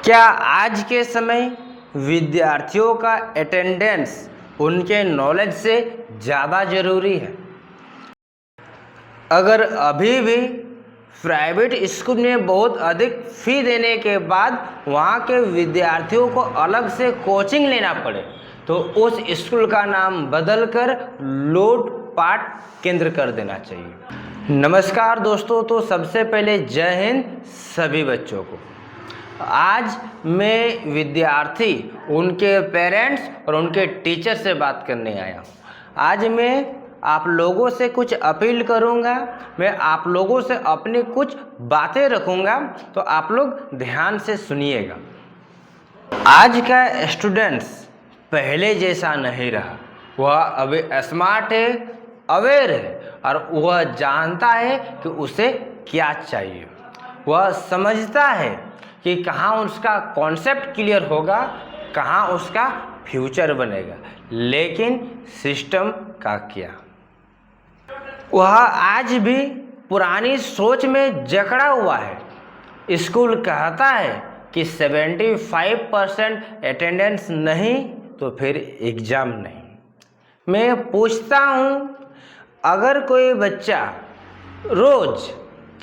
क्या आज के समय विद्यार्थियों का अटेंडेंस उनके नॉलेज से ज़्यादा ज़रूरी है? अगर अभी भी प्राइवेट स्कूल में बहुत अधिक फ़ी देने के बाद वहाँ के विद्यार्थियों को अलग से कोचिंग लेना पड़े तो उस स्कूल का नाम बदलकर लोट पाठ केंद्र कर देना चाहिए। नमस्कार दोस्तों, तो सबसे पहले जय हिंद सभी बच्चों को। आज मैं विद्यार्थी, उनके पेरेंट्स और उनके टीचर से बात करने आया हूँ। आज मैं आप लोगों से कुछ अपील करूँगा, मैं आप लोगों से अपनी कुछ बातें रखूँगा, तो आप लोग ध्यान से सुनिएगा। आज का स्टूडेंट्स पहले जैसा नहीं रहा। वह अभी स्मार्ट है, अवेयर है और वह जानता है कि उसे क्या चाहिए। वह समझता है कि कहाँ उसका कॉन्सेप्ट क्लियर होगा, कहाँ उसका फ्यूचर बनेगा, लेकिन सिस्टम का क्या। वह आज भी पुरानी सोच में जकड़ा हुआ है। स्कूल कहता है कि 75% अटेंडेंस नहीं तो फिर एग्ज़ाम नहीं। मैं पूछता हूँ, अगर कोई बच्चा रोज़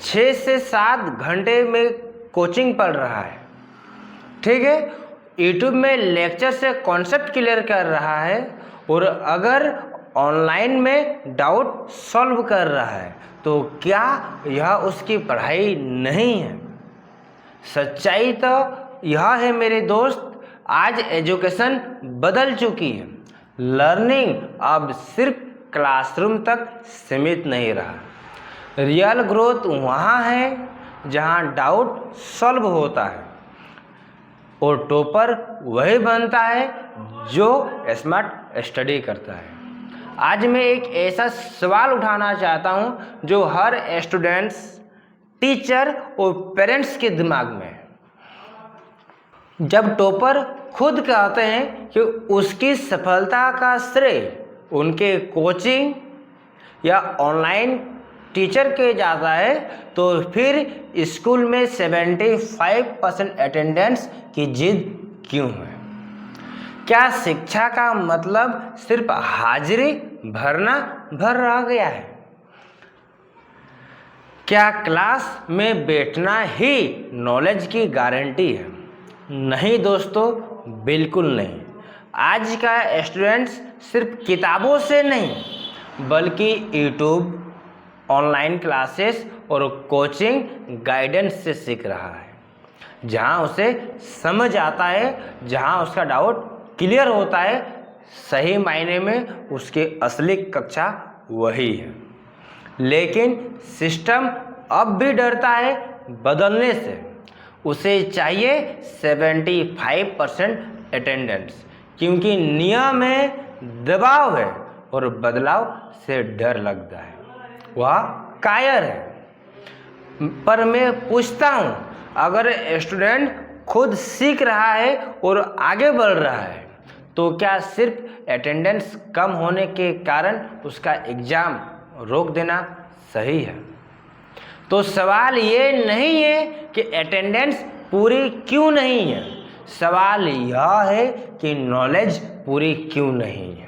6 से 7 घंटे में कोचिंग पढ़ रहा है, ठीक है, यूट्यूब में लेक्चर से कॉन्सेप्ट क्लियर कर रहा है और अगर ऑनलाइन में डाउट सॉल्व कर रहा है, तो क्या यह उसकी पढ़ाई नहीं है? सच्चाई तो यह है मेरे दोस्त, आज एजुकेशन बदल चुकी है। लर्निंग अब सिर्फ क्लासरूम तक सीमित नहीं रहा। रियल ग्रोथ वहाँ है जहाँ डाउट सॉल्व होता है और टॉपर वही बनता है जो स्मार्ट स्टडी करता है। आज मैं एक ऐसा सवाल उठाना चाहता हूँ जो हर स्टूडेंट्स, टीचर और पेरेंट्स के दिमाग में है। जब टॉपर खुद कहते हैं कि उसकी सफलता का श्रेय उनके कोचिंग या ऑनलाइन टीचर के जाता है, तो फिर स्कूल में 75% अटेंडेंस की जिद क्यों है? क्या शिक्षा का मतलब सिर्फ हाजिरी भरना भर रह गया है? क्या क्लास में बैठना ही नॉलेज की गारंटी है? नहीं दोस्तों, बिल्कुल नहीं। आज का स्टूडेंट्स सिर्फ किताबों से नहीं बल्कि यूट्यूब, ऑनलाइन क्लासेस और कोचिंग गाइडेंस से सीख रहा है। जहां उसे समझ आता है, जहां उसका डाउट क्लियर होता है, सही मायने में उसकी असली कक्षा वही है। लेकिन सिस्टम अब भी डरता है बदलने से। उसे चाहिए 75% अटेंडेंस, क्योंकि नियम है, दबाव है और बदलाव से डर लगता है। वह कायर है। पर मैं पूछता हूँ, अगर स्टूडेंट खुद सीख रहा है और आगे बढ़ रहा है, तो क्या सिर्फ अटेंडेंस कम होने के कारण उसका एग्ज़ाम रोक देना सही है? तो सवाल ये नहीं है कि अटेंडेंस पूरी क्यों नहीं है, सवाल यह है कि नॉलेज पूरी क्यों नहीं है।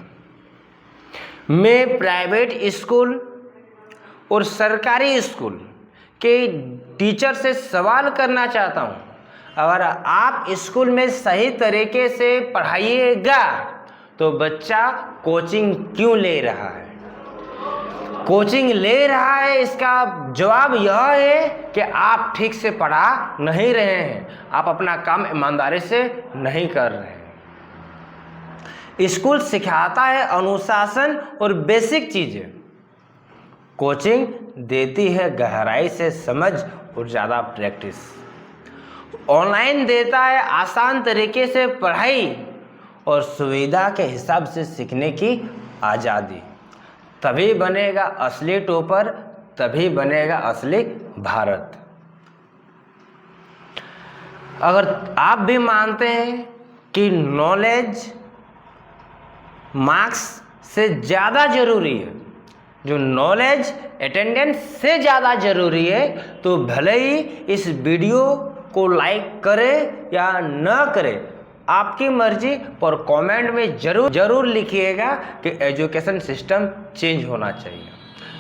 मैं प्राइवेट स्कूल और सरकारी स्कूल के टीचर से सवाल करना चाहता हूँ, अगर आप स्कूल में सही तरीके से पढ़ाइएगा तो बच्चा कोचिंग क्यों ले रहा है? कोचिंग ले रहा है, इसका जवाब यह है कि आप ठीक से पढ़ा नहीं रहे हैं, आप अपना काम ईमानदारी से नहीं कर रहे हैं। स्कूल सिखाता है अनुशासन और बेसिक चीज़ें, कोचिंग देती है गहराई से समझ और ज़्यादा प्रैक्टिस। ऑनलाइन देता है आसान तरीके से पढ़ाई और सुविधा के हिसाब से सीखने की आज़ादी। तभी बनेगा असली टॉपर, तभी बनेगा असली भारत। अगर आप भी मानते हैं कि नॉलेज मार्क्स से ज़्यादा ज़रूरी है, जो नॉलेज अटेंडेंस से ज़्यादा ज़रूरी है, तो भले ही इस वीडियो को लाइक करे या न करे आपकी मर्जी, पर कमेंट में जरूर लिखिएगा कि एजुकेशन सिस्टम चेंज होना चाहिए,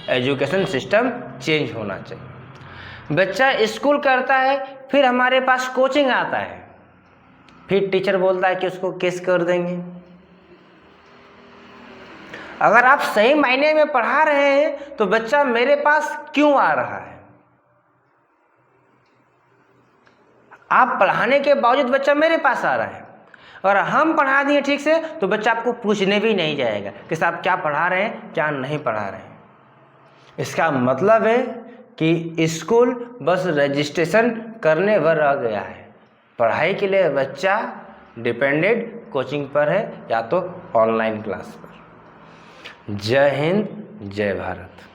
एजुकेशन सिस्टम चेंज होना चाहिए। बच्चा स्कूल करता है, फिर हमारे पास कोचिंग आता है, फिर टीचर बोलता है कि उसको किस कर देंगे। अगर आप सही मायने में पढ़ा रहे हैं तो बच्चा मेरे पास क्यों आ रहा है? आप पढ़ाने के बावजूद बच्चा मेरे पास आ रहा है, और हम पढ़ा दिए ठीक से तो बच्चा आपको पूछने भी नहीं जाएगा कि साहब क्या पढ़ा रहे हैं, क्या नहीं पढ़ा रहे हैं। इसका मतलब है कि स्कूल बस रजिस्ट्रेशन करने भर रह गया है, पढ़ाई के लिए बच्चा डिपेंडेंट कोचिंग पर है या तो ऑनलाइन क्लास पर। जय हिंद, जय भारत।